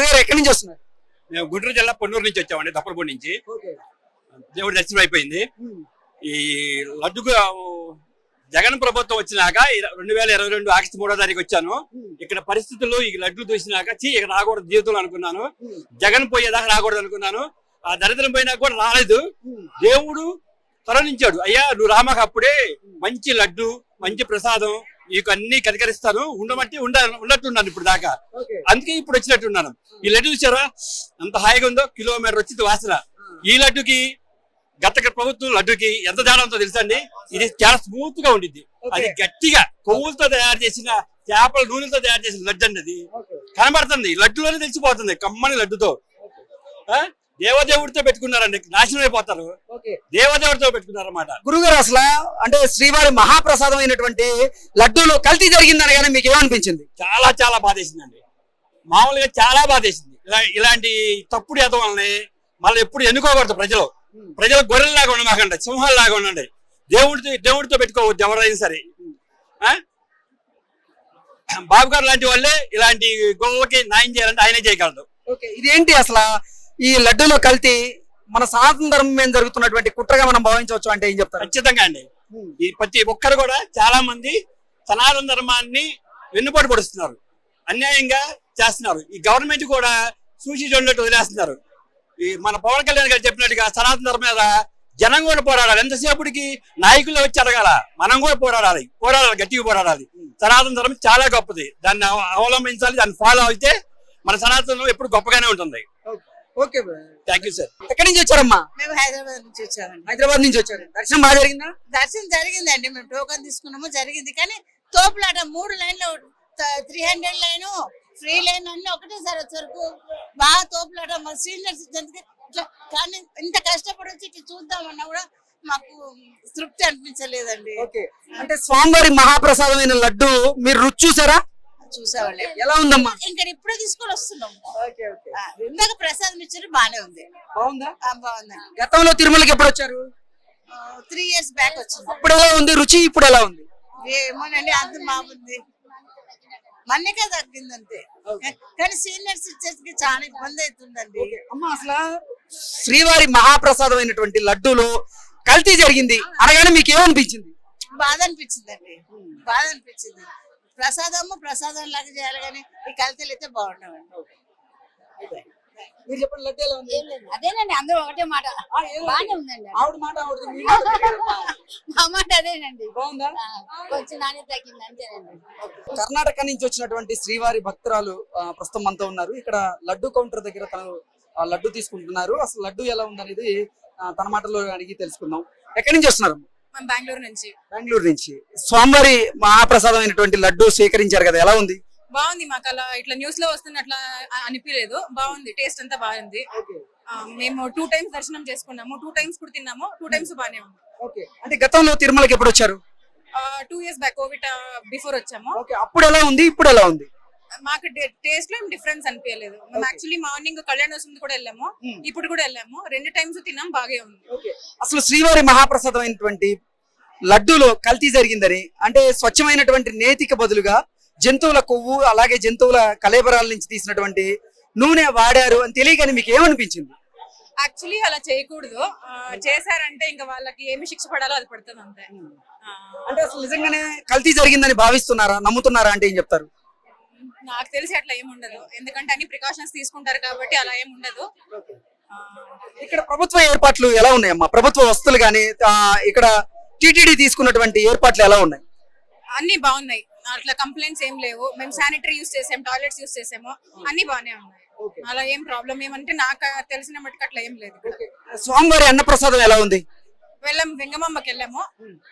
గురుగారు ఎక్కడి నుంచి వస్తున్నారు? మేము గుంటూరు జిల్లా పొన్నూరు నుంచి వచ్చామండి, దప్పలపూడి నుంచి. దేవుడి దర్శనం అయిపోయింది. ఈ లడ్డుకు జగన్ ప్రభుత్వం వచ్చినాక 2022 ఆగస్టు 3వ తారీఖు వచ్చాను. ఇక్కడ పరిస్థితుల్లో ఈ లడ్డు చూసినాక ఇక్కడ రాకూడదు జీవితంలో అనుకున్నాను. జగన్ పోయేదాకా రాకూడదు అనుకున్నాను. ఆ దరిద్రం పోయినా కూడా రాలేదు. దేవుడు కరుణించాడు. అయ్యా నువ్వు రామాక అప్పుడే మంచి లడ్డు మంచి ప్రసాదం నీకు అన్ని కనికరిస్తాను, ఉండమంటే ఉన్నట్టున్నాను ఇప్పుడు దాకా. అందుకే ఇప్పుడు వచ్చినట్టున్నాను. ఈ లడ్డు చూసారా అంత హాయిగా ఉందో, కిలోమీటర్ వచ్చింది వాసన. ఈ లడ్డుకి గత ప్రభుత్వం లడ్డుకి ఎంత తేడా ఉందో తెలుసండి. ఇది చాలా స్మూత్ గా ఉండిద్ది. అది గట్టిగా కొవ్వులతో తయారు చేసిన చేపల నూనెతో తయారు చేసిన లడ్డు అండి. అది కనబడుతుంది, లడ్డులోనే తెలిసిపోతుంది కమ్మని లడ్డుతో. దేవదేవుడితో పెట్టుకున్నారండి, నాశనం అయిపోతారు. దేవదేవుడితో పెట్టుకున్నారన్నమాట. గురుగారు అసలు అంటే శ్రీవారి మహాప్రసాదం అయినటువంటి లడ్డూలో కల్తీ జరిగిందని కానీ మీకు ఏమనిపించింది? చాలా చాలా బాధేసిందండి. మామూలుగా చాలా బాధేసింది. ఇలాంటి తప్పుడు యత్నాలని మళ్ళీ ఎప్పుడు ఎన్నుకోకూడదు. ప్రజలు గొర్రెల్లాగా ఉండమాకండి, సింహాల్లాగా ఉండండి. దేవుడితో పెట్టుకోవద్దు ఎవరైనా సరే. బాబు గారు లాంటి వాళ్ళే ఇలాంటి గోవులకి న్యాయం చేయాలంటే ఆయనే చేయగలదు. ఇదేంటి అసలు ఈ లడ్డూలో కల్తీ మన సనాతన ధర్మం మీద జరుగుతున్నటువంటి కుట్రగా మనం భావించవచ్చు అంటే ఏం చెప్తారు? ఖచ్చితంగా అండి. ఈ ప్రతి ఒక్కరు కూడా చాలా మంది సనాతన ధర్మాన్ని వెన్నుపాటు పడుతున్నారు, అన్యాయంగా చేస్తున్నారు. ఈ గవర్నమెంట్ కూడా సూచి చూడనట్టు వదిలేస్తున్నారు. ఈ మన పవన్ కళ్యాణ్ గారు చెప్పినట్టుగా సనాతన ధర్మం మీద జనం కూడా పోరాడాలి. ఎంతసేపటికి నాయకులు వచ్చి అడగాల, మనం కూడా పోరాడాలి, గట్టిగా పోరాడాలి. సనాతన ధర్మం చాలా గొప్పది, దాన్ని అవలంబించాలి, దాన్ని ఫాలో అయితే మన సనాతనం ఎప్పుడు గొప్పగానే ఉంటుంది. Okay, thank you sir. ఎక్కడి నుంచి వచ్చారమ్మా? మేము హైదరాబాద్ నుంచి వచ్చామండి. హైదరాబాద్ నుంచి వచ్చారు. దర్శనం బాగా జరిగిందా? దర్శనం జరిగిందండి. మేము టోకన్ తీసుకున్నాము, జరిగింది. కానీ తోపులాట 3 లైన్లు 300 లైన్ ఫ్రీ లైన్ అన్ని ఒకటేసారి వచ్చేవరకు బాగా తోపులాట. మా సీనియర్స్ ఇట్లా కానీ ఇంత కష్టపడి వచ్చి ఇట్లా చూద్దామన్నా కూడా మాకు తృప్తి అనిపించలేదండి. అంటే స్వామివారి మహాప్రసాదమైన లడ్డు మీరు రుచి చూసారా? చూసామండి. ఎలా ఉందమ్మా? ఇంకా ఇప్పుడే తీసుకొని వస్తున్నాం. ఇందాక ప్రసాదం ఇచ్చారు, బానే ఉంది. బాగుందా? బాగుందండి. గతంలో తిరుమలకి ఎప్పుడు వచ్చారు? 3 years బ్యాక్ వచ్చింది. అప్పుడు ఎలా ఉంది రుచి, ఇప్పుడు ఎలా ఉంది? ఏమోనండి, అంత మామూలుంది. మన్నికే తగ్గింది అంతే. కానీ సీనియర్స్ ఇచ్చేసి చాలా ఇబ్బంది అవుతుందండి. అమ్మ అసలు శ్రీవారి మహాప్రసాదం అయినటువంటి లడ్డూలో కల్తీ జరిగింది అనగానే మీకు ఏమనిపించింది? బాధ అనిపించిందండి, బాధ అనిపించింది. ప్రసాదం లాగా చేయాలి కానీ ఈ కల్తీలు అయితే బాగుండవండి. మీరు చెప్పండి, లడ్డు ఎలా ఉంది? అదేనండి, అందరూ ఒకటే మాట. బాగానే ఉందండి. ఆవిడ మాట మా మాట అదేనండి. బాగుందా? కొంచెం నాణ్యత తగ్గింది అంతేనండి. కర్ణాటక నుంచి వచ్చినటువంటి శ్రీవారి భక్తురాలు ప్రస్తుతం మనతో ఉన్నారు. ఇక్కడ లడ్డు కౌంటర్ దగ్గర తను లడ్డు తీసుకుంటున్నారు. అసలు లడ్డు ఎలా ఉందనేది తన మాటలో అడిగి తెలుసుకుందాం. ఎక్కడి నుంచి వస్తున్నారు? బెంగళూరు నుంచి. బెంగళూరు నుంచి. స్వామివారి మహాప్రసాదం అయినటువంటి లడ్డు స్వీకరించారు కదా, ఎలా ఉంది? బాగుంది. మాకు అలా ఇట్లా న్యూస్ లో వస్తున్నట్లా అనిపించలేదు. బాగుంది, టేస్ట్ అంతా బాగుంది. మేము 2 times దర్శనం చేసుకున్నాము, 2 times కూడా తిన్నాము, 2 times బాగానే ఉంది. అంటే గతంలో తిరుమలకి ఎప్పుడు వచ్చారు? 2 years బ్యాక్, కోవిడ్ బిఫోర్ వచ్చాము. అప్పుడు ఎలా ఉంది, ఇప్పుడు ఎలా ఉంది? మాకు టేస్ట్ లో ఏం డిఫరెన్స్ అనిపించలేదు. మేము యాక్చువల్లీ మార్నింగ్ కళ్యాణోత్సవం కూడా వెళ్ళాము, ఇప్పుడు కూడా వెళ్ళాము. 2 times తిన్నాం, బాగా ఉంది. అసలు శ్రీవారి మహాప్రసాదం అయినటువంటి లడ్డూలో కల్తీ జరిగిందని, అంటే స్వచ్ఛమైనటువంటి నేతికి బదులుగా జంతువుల కొవ్వు అలాగే జంతువుల కలేబరాల నుంచి తీసినటువంటి నూనె వాడారు అని తెలియగానే మీకు ఏమనిపించింది? యాక్చువల్లీ అలా చేయకూడదు. చేశారంటే ఇంకా వాళ్ళకి ఏమి శిక్ష పడాలో అది పడుతుంది అంతే. అంటే అసలు నిజంగానే కల్తీ జరిగిందని భావిస్తున్నారా, నమ్ముతున్నారా అంటే ఏం చెప్తారు? నాకు తెలిసి అట్లా ఏముండదు, ఎందుకంటే అన్ని ప్రికాషన్స్ తీసుకుంటారు కాబట్టి అలా ఏముండదు. ఇక్కడ ప్రభుత్వ ఏర్పాట్లు ఎలా ఉన్నాయమ్మా? ప్రభుత్వ వస్తువులు గానీ ఇక్కడ టీటీడీ తీసుకున్నటువంటి ఏర్పాట్లు ఎలా ఉన్నాయి? అన్ని బాగున్నాయి, అట్లా కంప్లైంట్స్ ఏం లేవు. మేము శానిటరీ యూస్ చేసాము, టాయిలెట్స్ యూస్ చేసాము, అన్ని బాగానే ఉన్నాయి. అలా ఏం ప్రాబ్లం ఏమంటే నాకు తెలిసిన మట్టుకు అట్లా ఏం లేదు. స్వామివారి అన్నప్రసాదం ఎలా ఉంది? వెళ్ళాము, వెంగమ్మకి వెళ్ళాము,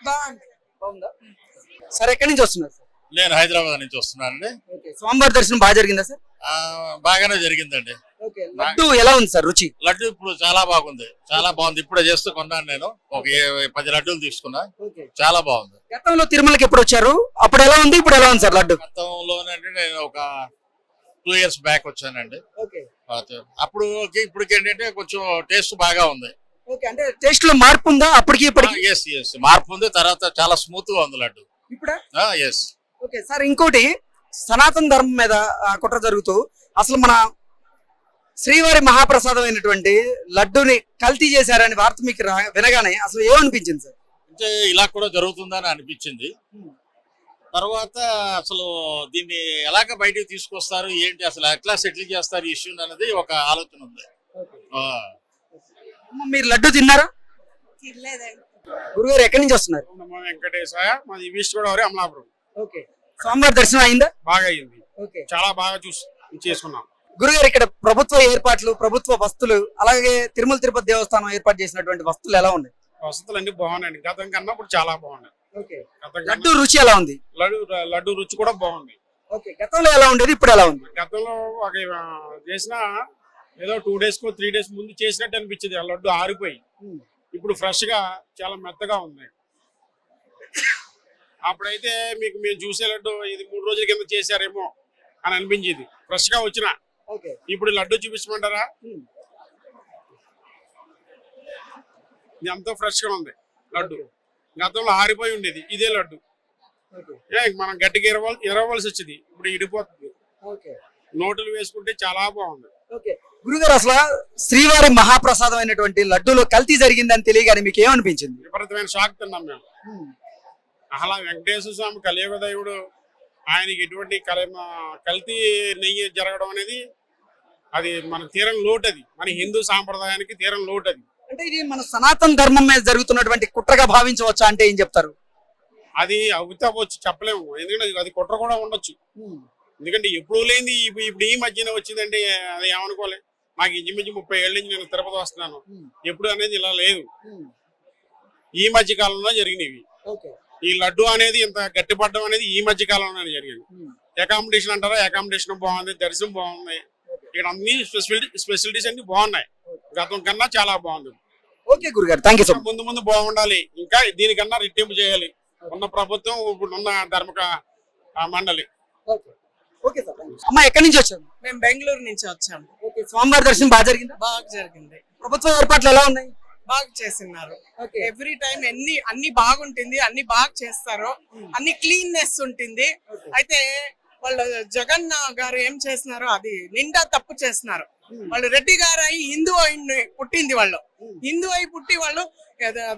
బాగుంది. సార్ ఎక్కడి నుంచి వస్తున్నారు? నేను హైదరాబాద్ నుంచి వస్తున్నానండి. స్వామివారి దర్శనం బాగా జరిగిందా సార్? బాగానే జరిగిందండి. లడ్డు ఎలా ఉంది సార్ రుచి? లడ్డు ఇప్పుడు చాలా బాగుంది, చాలా బాగుంది. ఇప్పుడే చేస్తూ కొన్నాను నేను, ఒక 10 లడ్డూలు తీసుకున్నా, చాలా బాగుంది. గతంలో తిరుమలకి ఎప్పుడు వచ్చారు? అప్పుడు ఎలా ఉంది, ఇప్పుడు ఎలా ఉంది సార్ లడ్డు? గతంలోనండి నేను ఒక 2 years బ్యాక్ వచ్చానండి. అప్పుడు ఇప్పటికి ఏంటంటే కొంచెం టేస్ట్ బాగా ఉంది. అంటే టేస్ట్ లో మార్పు ఉందా అప్పటికి ఇప్పటికి? ఎస్ మార్పు ఉంది. తర్వాత చాలా స్మూత్ గా ఉంది లడ్డు ఇప్పుడు. ఎస్. ఓకే సార్, ఇంకోటి సనాతన ధర్మం మీద కుట్ర జరుగుతూ అసలు మన శ్రీవారి మహాప్రసాదం అయినటువంటి లడ్డూని కల్తీ చేశారని వార్త మీకు వినగానే అసలు ఏమనిపించింది సార్? అంటే ఇలా కూడా జరుగుతుందని అనిపించింది. తర్వాత అసలు దీన్ని ఎలాగ బయటికి తీసుకొస్తారు ఏంటి, అసలు ఎట్లా సెటిల్ చేస్తారు ఈ ఇష్యూ అనేది ఒక ఆలోచన ఉంది. ఆ. అమ్మ, మీరు లడ్డు తిన్నారా? తినలేదండి. గురుగారు ఎక్కడి నుంచి వస్తున్నారు? నమో వెంకటేశాయ. మాది ఈస్ట్ గోదావరి అమలాపురం. ఓకే. స్వామివారి దర్శనం అయిందా? బాగా అయింది. ఓకే. చాలా బాగా చేసుకున్నాం. గురుగారు ఇక్కడ ప్రభుత్వ ఏర్పాట్లు, ప్రభుత్వ వస్తువులు, అలాగే తిరుమల తిరుపతి దేవస్థానం ఏర్పాటు చేసినటువంటి వస్తువులు ఎలా ఉన్నాయి? వసతులు అన్ని బాగున్నాయండి. గతం కన్నా ఇప్పుడు చాలా బాగున్నాయి. గతం లడ్డు కన్నా రుచి ఎలా ఉంది? లడ్డు రుచి కూడా బాగుంది. ఓకే. గతంలో ఎలా ఉండేది, ఇప్పుడు ఎలా ఉంది? గతంలో ఒక చేసిన ఏదో 2 days 3 days ముందు చేసినట్టు అనిపించింది. ఆ లడ్డు ఆరిపోయి ఇప్పుడు ఫ్రెష్ గా చాలా మెత్తగా ఉంది. అప్పుడైతే మేము చూసే లడ్డు ఇది 3 రోజుల కింద చేశారేమో అని అనిపించింది. ఫ్రెష్ గా వచ్చిన ఓకే. ఇప్పుడు లడ్డు చూపించమంటారా? ఇది ఎంతో ఫ్రెష్ గా ఉంది లడ్డు. గతంలో ఆరిపోయి ఉండేది ఇదే లడ్డు. మనం గట్టిగా ఇరవలసి వచ్చింది, ఇప్పుడు ఇడిపోతుంది. నోటులు వేసుకుంటే చాలా బాగుంది. ఓకే. గురుగారు అసలు శ్రీవారి మహాప్రసాదం అయినటువంటి లడ్డూలో కల్తీ జరిగిందని తెలియగానే మీకు ఏమనిపించింది? విపరీతమైన షాక్ తిన్నాం మేము. అలా వెంకటేశ్వర స్వామి కలియుగ దేవుడు, ఆయనకి ఎటువంటి కల్తీ నెయ్యి జరగడం అనేది అది మన తీరం లోటు. అది మన హిందూ సాంప్రదాయానికి తీరం లోటు. అది అంటే ఇది మన సనాతన ధర్మం మీద జరుగుతున్నటువంటి కుట్రగా భావించవచ్చా అంటే ఏం చెప్తారు? అది అవుతావచ్చు, చెప్పలేము. ఎందుకంటే అది కుట్ర కూడా ఉండొచ్చు. ఎందుకంటే ఎప్పుడు లేని ఇప్పుడు ఈ మధ్యన వచ్చిందంటే అది ఏమనుకోలే. మాకు ఇంచుమించు 30 ఏళ్ళ నుంచి నేను తిరుపతి వస్తున్నాను. ఎప్పుడు అనేది ఇలా లేదు. ఈ మధ్య కాలంలో జరిగినవి. ఈ లడ్డు అనేది ఇంత గట్టిపడడం అనేది ఈ మధ్య కాలంలోనే జరిగింది. అకామిడేషన్ అంటారా, అకామిడేషన్ బాగుంది, దర్శనం బాగుంది. ఇక్కడ అన్ని స్పెషాలిటీస్ అన్ని బాగున్నాయి. గతం కన్నా చాలా బాగుంది. ఓకే గురుగారు, థ్యాంక్ యూ సో మచ్. ముందు ముందు బాగుండాలి, ఇంకా దీనికన్నా రెట్టింపు చేయాలి ఉన్న ప్రభుత్వం, ఇప్పుడున్న ధర్మక మండలి. Okay sir. అమ్మ ఎక్కడి నుంచి వచ్చారు? మేము బెంగళూరు నుంచి వచ్చాము. ఓకే. స్వామివారి దర్శనం బాగా జరిగిందా? బాగా జరిగింది. ప్రభుత్వ ఏర్పాట్లు ఎలా ఉన్నాయి? బాగా చేస్తున్నారు. ఎవ్రీ టైం అన్ని బాగుంటుంది, అన్ని బాగా చేస్తారు, అన్ని క్లీన్నెస్ ఉంటుంది. అయితే వాళ్ళు జగన్ గారు ఏం చేస్తున్నారు, అది నిండా తప్పు చేస్తున్నారు. వాళ్ళు రెడ్డి గారు అయి హిందూ అయి పుట్టింది, వాళ్ళు హిందూ అయి పుట్టి వాళ్ళు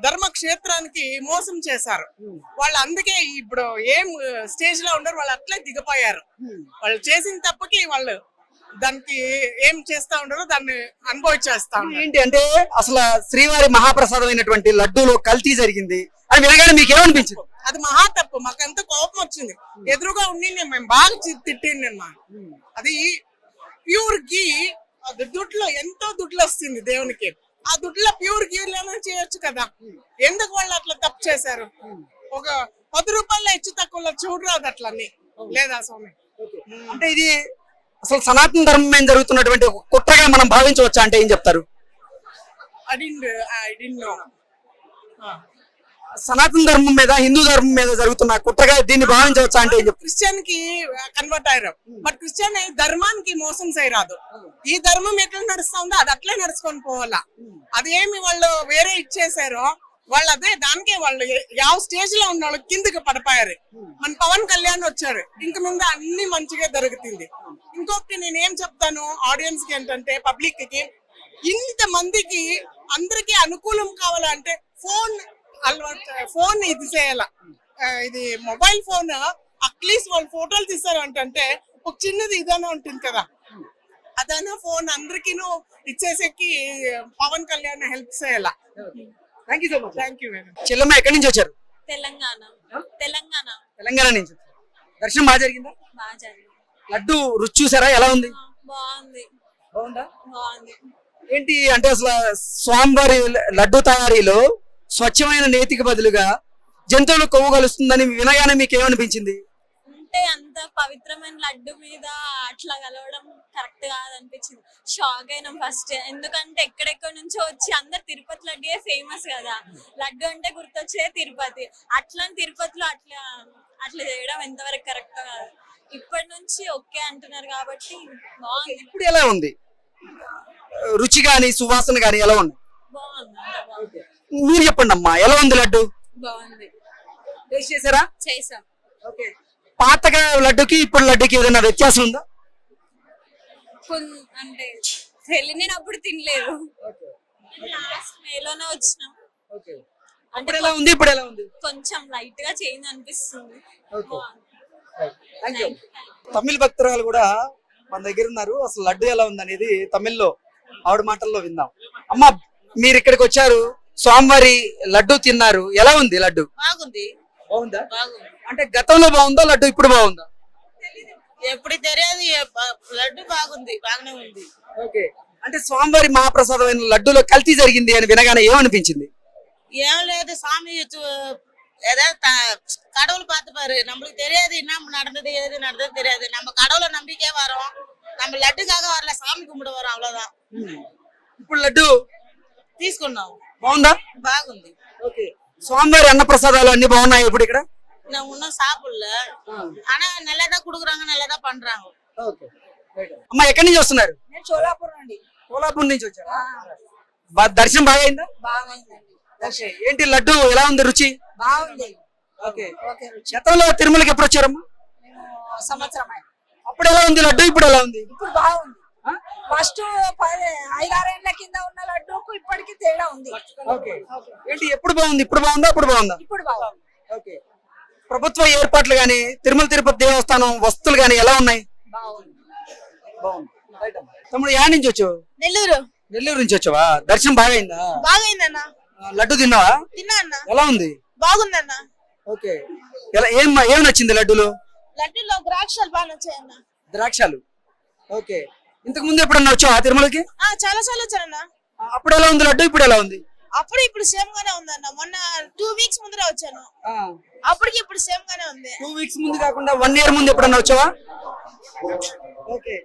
ధర్మక్షేత్రానికి మోసం చేశారు. వాళ్ళు అందుకే ఇప్పుడు ఏం స్టేజ్ లో ఉండరు, వాళ్ళు అట్లే దిగిపోయారు. వాళ్ళు చేసిన తప్పుకి వాళ్ళు దానికి ఏం చేస్తా ఉండరు, దాన్ని అనుభవించేస్తా ఉన్నారు. ఏంటి అంటే అసలు శ్రీవారి మహాప్రసాదం అయినటువంటి లడ్డూలో కల్తీ జరిగింది అని వినగానే మీకు ఏమనిపించింది? అది మహా తప్పు. మాకు ఎంత కోపం వచ్చింది. ఎదురుగా ఉండి మేము బాగా తిట్టింది. అది ప్యూర్ గీ, అది దుడ్లో ఎంతో దుడ్లు వస్తుంది దేవునికి. ఆ దుడ్లో ప్యూర్ గీలోనే చేయొచ్చు కదా, ఎందుకు వాళ్ళు అట్లా తప్పు చేశారు? ఒక 10 రూపాయల హెచ్చు తక్కువలో చూడరాదు అట్లన్నీ లేదా స్వామి? అంటే ఇది అసలు సనాతన ధర్మం మీద జరుగుతున్నటువంటి ఒక కుట్రగా మనం భావించవచ్చా అంటే ఏం చెప్తారు? I didn't know. సనాతన ధర్మం మీద, హిందూ ధర్మం మీద జరుగుతున్న కుట్రగా దీన్ని భావించవచ్చా అంటే ఏం చెప్తారు? క్రిస్టియన్ కి కన్వర్ట్ అయ్యారు, బట్ క్రిస్టియన్ ధర్మానికి మోసం చేయరాదు. ఈ ధర్మం ఎట్లా నడుస్తా ఉందో అది అట్లే నడుచుకొని పోవాలా. అదేమి వాళ్ళు వేరే ఇచ్చేసారో వాళ్ళు అదే దానికే వాళ్ళు ಯಾವ స్టేజ్ లో ఉన్న వాళ్ళు కిందకి పడిపోయారు. మన పవన్ కళ్యాణ్ వచ్చారు, ఇంక ముందు అన్ని మంచిగా జరుగుతుంది. ఇంకొకటి నేనేం చెప్తాను ఆడియన్స్ కి ఏంటంటే, పబ్లిక్ కి, ఇంత మందికి అందరికి అనుకూలం కావాలంటే ఫోన్ ఇది చేయాల. ఇది మొబైల్ ఫోన్ అట్లీస్ట్ వాళ్ళు ఫోటోలు తీస్తారు అంటే ఒక చిన్నది ఇదైనా ఉంటుంది కదా, అదైనా ఫోన్ అందరికీ ఇచ్చేసేకి పవన్ కళ్యాణ్ హెల్ప్ చేయాల. Thank you so much. Thank you very much. చెల్లమ్మ ఎక్కడి నుంచి వచ్చారు? తెలంగాణ. తెలంగాణ నుంచి. దర్శనం బాగా జరిగిందా? బాగా జరిగింది. లడ్డు రుచి చూసారా, ఎలా ఉంది? బాగుంది. బాగుందా? బాగుంది. ఏంటి అంటే అసలు స్వామివారి లడ్డు తయారీలో స్వచ్ఛమైన నేతికి బదులుగా జంతువులు కొవ్వు కలుస్తుందని వినగానే మీకు ఏమనిపించింది? అంటే అంత పవిత్రమైన లడ్డు మీద అట్లా కలవడం కరెక్ట్ కాదనిపించింది. షాక్ అయినాం ఫస్ట్. ఎందుకంటే ఎక్కడెక్కడ నుంచో వచ్చి అందరు తిరుపతి లడ్డే ఫేమస్ కదా, లడ్డు అంటే గుర్తొచ్చే తిరుపతి. అట్లా తిరుపతిలో అట్లా చేయడం ఎంతవరకు కరెక్ట్ కాదు. ఇప్పటి నుంచి ఓకే అంటున్నారు కాబట్టి బాగుంది. ఇప్పుడు ఎలా ఉంది రుచి గాని, సువాసన గాని ఎలా ఉంది? బాగుంది. మీరు చెప్పండి అమ్మా, ఎలా ఉంది లడ్డు? బాగుంది. టేస్ట్ చేశారా? చేసాం. ఓకే. పాతగా లడ్డుకి ఇప్పుడు లడ్డుకి ఏదైనా వ్యత్యాసం ఉందా? అంటే నేను అప్పుడు తినలేదు. లాస్ట్ మేలోనే వచ్చినాం. అంటే ఇప్పుడు ఎలా ఉంది, ఇప్పుడు ఎలా ఉంది? కొంచెం లైట్ గా చేంజ్ అనిపిస్తుంది. తమిళ భక్తురాలు కూడా మన దగ్గర ఉన్నారు. అసలు లడ్డు ఎలా ఉంది అనేది తమిళ్లో ఆవిడ మాటల్లో విందాం. అమ్మ, మీరు ఇక్కడికి వచ్చారు, స్వామివారి లడ్డు తిన్నారు, ఎలా ఉంది లడ్డు? బాగుంది. బాగుందా? బాగుంది. అంటే గతంలో బాగుందా లడ్డు, ఇప్పుడు బాగుందా? ఎప్పుడు తెలియదు. లడ్డు బాగుంది, బాగానే ఉంది. ఓకే. అంటే స్వామివారి మహాప్రసాదమైన లడ్డూలో కల్తీ జరిగింది అని వినగానే ఏమనిపించింది? ఏం లేదు சாமி ஏதோ கடவுள் பார்த்துப்பாரு. நம்மளுக்கு தெரியாது என்ன நடந்தது ஏது நடந்தது தெரியாது. நம்ம கடவுளை நம்பிக்கே வரோம். நம்ம லட்டுக்காக வரல, சாமி கும்பிட வரோம், அவ்வளவுதான். ఇప్పుడు లడ్డు తీసుకున్నాం. బాగుందా? బాగుంది. ఓకే. స్వామివారి అన్న ప్రసాదాలు అన్ని బాగున్నాయి ఇప్పుడు ఇక్కడ? நான் இன்னும் சாப்பிடல. ஆனா நல்லதா குடுக்குறாங்க, நல்லதா பண்றாங்க. ఓకే. అమ్మ, ఎక్కడి నుంచి వస్తున్నారు? నేను చోళాపురం అండి. కోలాపూర్ నుంచి వచ్చారా? దర్శనం బాగా అయిందా? బాగుందండి. ఓకే. ఏంటి లడ్డు ఎలా ఉంది రుచి? బాగుంది. ఓకే. ఓకే. గతంలో తిరుమలకి ఎప్పుడు వచ్చారమ్మా? సంవత్సరం అప్పుడు ఎలా ఉంది లడ్డు, ఇప్పుడు ఎలా ఉంది? ఇప్పుడు బాగుంది. ఫస్ట్ 5-6 ఏళ్ల కింద ఉన్న లడ్డూకు ఇప్పటికి తేడా ఉంది. ఓకే. ఏంటి ఎప్పుడు బాగుంది, ఇప్పుడు బాగుందా, అప్పుడు బాగుందా? ఇప్పుడు బాగుంది. ఓకే. ప్రభుత్వ ఏర్పాట్లు గాని, తిరుమల తిరుపతి దేవస్థానం వస్తువులు గాని ఎలా ఉన్నాయి? బాగుంది. బాగుంది. తమ్ముడు, యా నుంచి వచ్చావు? నెల్లూరు. నెల్లూరు నుంచి వచ్చావా? దర్శనం బాగా అయిందా? బాగైందన్న. లడ్డు తిన్నావా? తిన్నా అన్న. ఎలా ఉంది? బాగుందన్న. ఓకే. ఎలా ఏం నచ్చింది లడ్డులో? లడ్డూలో ద్రాక్షలు బాగా నచ్చాయన్న. ద్రాక్షలు. ఓకే. ఇంతకు ముందు ఎప్పుడన్నా వచ్చావా తిరుమలకి? చాలా సార్లు వచ్చానన్న. అప్పుడు ఎలా ఉంది లడ్డు, ఇప్పుడు ఎలా ఉంది? అప్పుడు ఇప్పుడు సేమ్ గానే ఉందన్న. మొన్న 2 వీక్స్ ముందర వచ్చాను. అప్పటికి ఇప్పుడు సేమ్ గానే ఉంది. 2 వీక్స్ ముందు కాకుండా 1 ఇయర్ ముందు ఎప్పుడన్నా వచ్చావా? ఓకే.